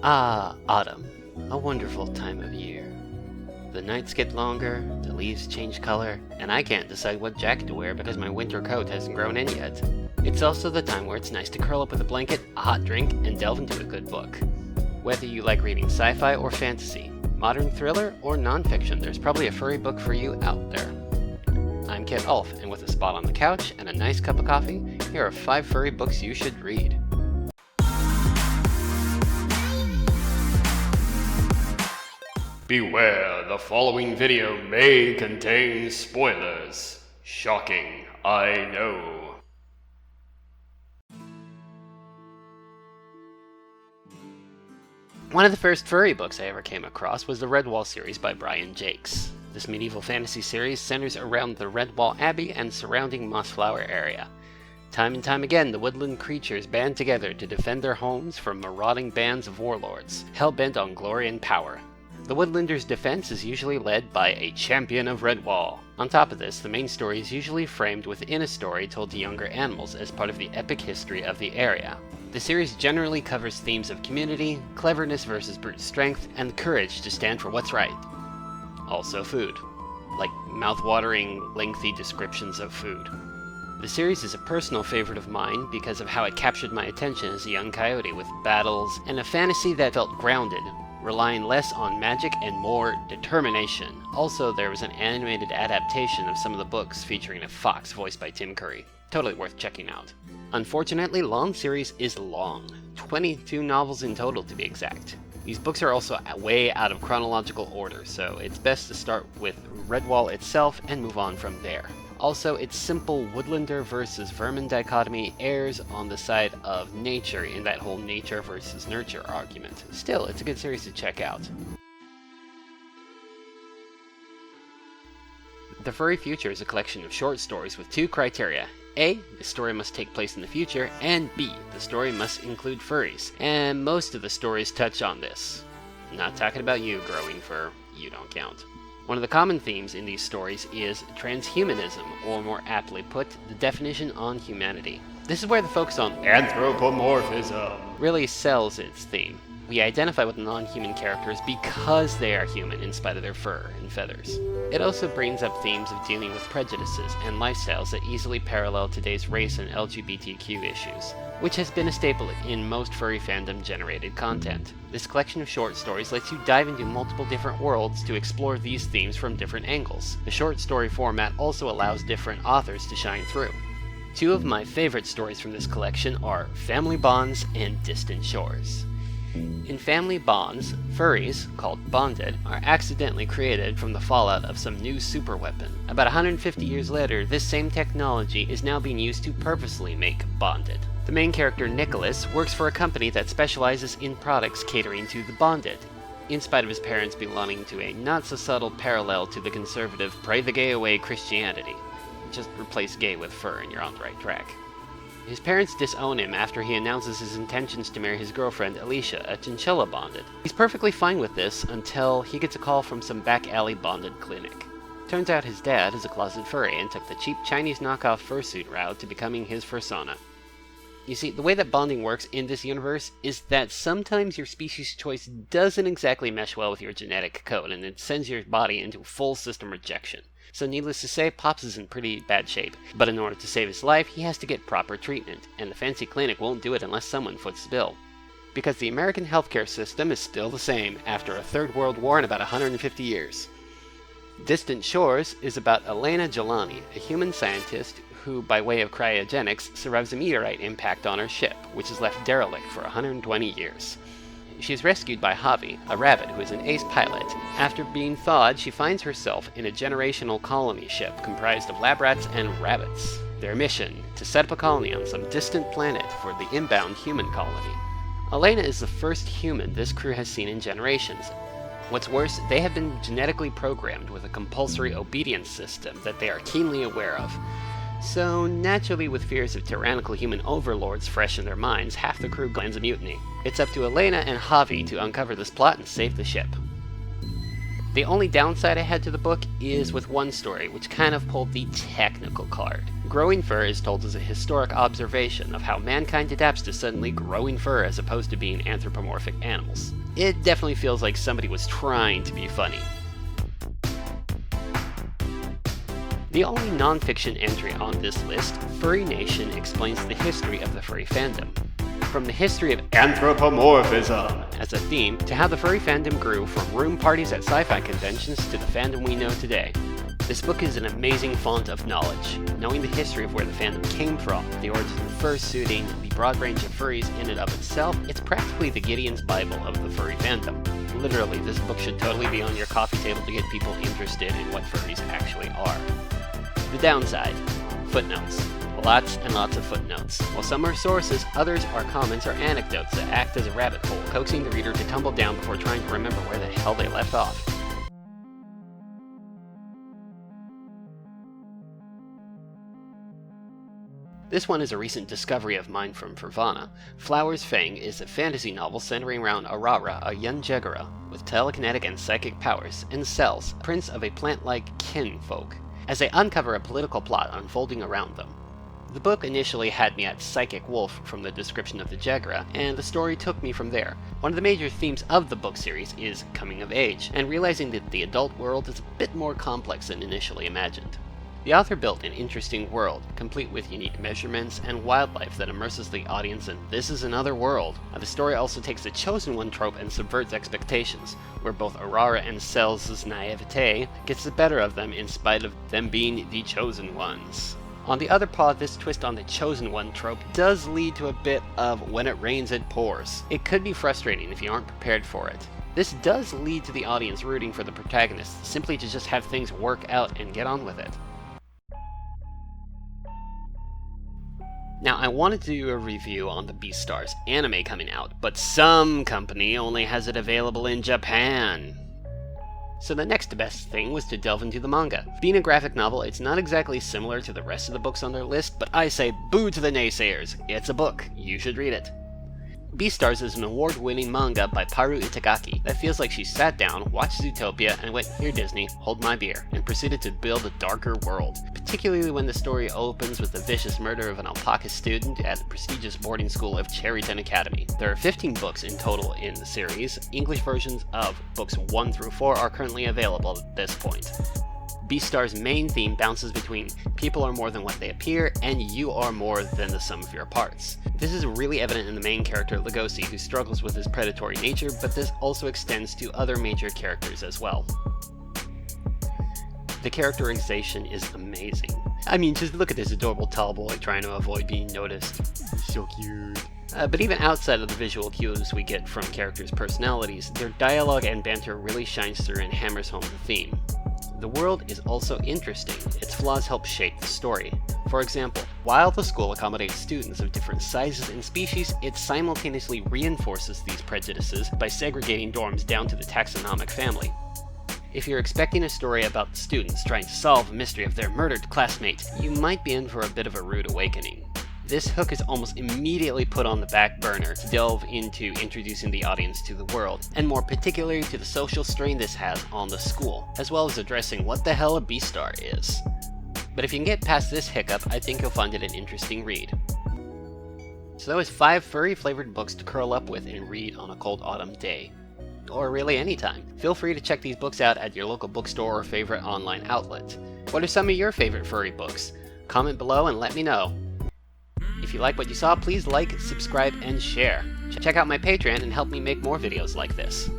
Ah, autumn, a wonderful time of year. The nights get longer, the leaves change color, and I can't decide what jacket to wear because my winter coat hasn't grown in yet. It's also the time where it's nice to curl up with a blanket, a hot drink, and delve into a good book. Whether you like reading sci-fi or fantasy, modern thriller or nonfiction, there's probably a furry book for you out there. I'm Kit Ulf, and with a spot on the couch and a nice cup of coffee, here are 5 furry books you should read. Beware, the following video may contain spoilers. Shocking, I know. One of the first furry books I ever came across was the Redwall series by Brian Jakes. This medieval fantasy series centers around the Redwall Abbey and surrounding Mossflower area. Time and time again, the woodland creatures band together to defend their homes from marauding bands of warlords, hell-bent on glory and power. The Woodlanders' defense is usually led by a champion of Redwall. On top of this, the main story is usually framed within a story told to younger animals as part of the epic history of the area. The series generally covers themes of community, cleverness versus brute strength, and courage to stand for what's right. Also food, like mouth-watering, lengthy descriptions of food. The series is a personal favorite of mine because of how it captured my attention as a young coyote with battles and a fantasy that felt grounded, relying less on magic and more determination. Also, there was an animated adaptation of some of the books featuring a fox voiced by Tim Curry. Totally worth checking out. Unfortunately, Long series is long. 22 novels in total to be exact. These books are also way out of chronological order, so it's best to start with Redwall itself and move on from there. Also, its simple woodlander versus vermin dichotomy errs on the side of nature in that whole nature versus nurture argument. Still, it's a good series to check out. The Furry Future is a collection of short stories with 2 criteria. A, the story must take place in the future, and B, the story must include furries. And most of the stories touch on this. I'm not talking about you growing fur, you don't count. One of the common themes in these stories is transhumanism, or more aptly put, the definition on humanity. This is where the focus on Anthropomorphism really sells its theme. We identify with non-human characters because they are human in spite of their fur and feathers. It also brings up themes of dealing with prejudices and lifestyles that easily parallel today's race and LGBTQ issues, which has been a staple in most furry fandom-generated content. This collection of short stories lets you dive into multiple different worlds to explore these themes from different angles. The short story format also allows different authors to shine through. 2 of my favorite stories from this collection are Family Bonds and Distant Shores. In Family Bonds, furries, called bonded, are accidentally created from the fallout of some new superweapon. About 150 years later, this same technology is now being used to purposely make bonded. The main character, Nicholas, works for a company that specializes in products catering to the bonded, in spite of his parents belonging to a not-so-subtle parallel to the conservative pray-the-gay-away Christianity. Just replace gay with fur and you're on the right track. His parents disown him after he announces his intentions to marry his girlfriend, Alicia, a chinchilla bonded. He's perfectly fine with this until he gets a call from some back-alley bonded clinic. Turns out his dad is a closet furry and took the cheap Chinese knockoff fursuit route to becoming his fursona. You see, the way that bonding works in this universe is that sometimes your species choice doesn't exactly mesh well with your genetic code, and it sends your body into full system rejection. So needless to say, Pops is in pretty bad shape, but in order to save his life, he has to get proper treatment, and the fancy clinic won't do it unless someone foots the bill. Because the American healthcare system is still the same after a Third World War in about 150 years. Distant Shores is about Elena Jelani, a human scientist who, by way of cryogenics, survives a meteorite impact on her ship, which is left derelict for 120 years. She is rescued by Javi, a rabbit who is an ace pilot. After being thawed, she finds herself in a generational colony ship comprised of lab rats and rabbits. Their mission, to set up a colony on some distant planet for the inbound human colony. Elena is the first human this crew has seen in generations. What's worse, they have been genetically programmed with a compulsory obedience system that they are keenly aware of. So, naturally, with fears of tyrannical human overlords fresh in their minds, half the crew plans a mutiny. It's up to Elena and Javi to uncover this plot and save the ship. The only downside I had to the book is with one story, which kind of pulled the technical card. Growing fur is told as a historic observation of how mankind adapts to suddenly growing fur as opposed to being anthropomorphic animals. It definitely feels like somebody was trying to be funny. The only non-fiction entry on this list, Furry Nation explains the history of the furry fandom. From the history of Anthropomorphism as a theme, to how the furry fandom grew from room parties at sci-fi conventions to the fandom we know today. This book is an amazing font of knowledge. Knowing the history of where the fandom came from, the origins of fursuiting, the broad range of furries in and of itself, it's practically the Gideon's Bible of the furry fandom. Literally, this book should totally be on your coffee table to get people interested in what furries actually are. The downside, footnotes. Lots and lots of footnotes. While some are sources, others are comments or anecdotes that act as a rabbit hole, coaxing the reader to tumble down before trying to remember where the hell they left off. This one is a recent discovery of mine from Furvana. Flowers Fang is a fantasy novel centering around Aurora, a young Jagera with telekinetic and psychic powers, and Cells, prince of a plant-like kinfolk, as they uncover a political plot unfolding around them. The book initially had me at Psychic Wolf from the description of the Jagera, and the story took me from there. One of the major themes of the book series is coming of age, and realizing that the adult world is a bit more complex than initially imagined. The author built an interesting world, complete with unique measurements and wildlife that immerses the audience in this is another world. The story also takes the Chosen One trope and subverts expectations, where both Aurora and Cells' naivete gets the better of them in spite of them being the Chosen Ones. On the other paw, this twist on the Chosen One trope does lead to a bit of when it rains it pours. It could be frustrating if you aren't prepared for it. This does lead to the audience rooting for the protagonist, simply to just have things work out and get on with it. Now, I wanted to do a review on the BEASTARS anime coming out, but some company only has it available in Japan. So the next best thing was to delve into the manga. Being a graphic novel, it's not exactly similar to the rest of the books on their list, but I say boo to the naysayers. It's a book. You should read it. BEASTARS is an award-winning manga by Paru Itagaki that feels like she sat down, watched Zootopia, and went, "Here Disney, hold my beer," and proceeded to build a darker world, particularly when the story opens with the vicious murder of an alpaca student at the prestigious boarding school of Cherryton Academy. There are 15 books in total in the series. English versions of books 1 through 4 are currently available at this point. BEASTAR's main theme bounces between people are more than what they appear, and you are more than the sum of your parts. This is really evident in the main character, Legosi, who struggles with his predatory nature, but this also extends to other major characters as well. The characterization is amazing. I mean, just look at this adorable tall boy trying to avoid being noticed. He's so cute. But even outside of the visual cues we get from characters' personalities, their dialogue and banter really shines through and hammers home the theme. The world is also interesting. Its flaws help shape the story. For example, while the school accommodates students of different sizes and species, it simultaneously reinforces these prejudices by segregating dorms down to the taxonomic family. If you're expecting a story about the students trying to solve a mystery of their murdered classmate, you might be in for a bit of a rude awakening. This hook is almost immediately put on the back burner to delve into introducing the audience to the world, and more particularly to the social strain this has on the school, as well as addressing what the hell a BEASTAR is. But if you can get past this hiccup, I think you'll find it an interesting read. So that was 5 furry-flavored books to curl up with and read on a cold autumn day. Or really anytime. Feel free to check these books out at your local bookstore or favorite online outlet. What are some of your favorite furry books? Comment below and let me know. If you like what you saw, please like, subscribe, and share. Check out my Patreon and help me make more videos like this.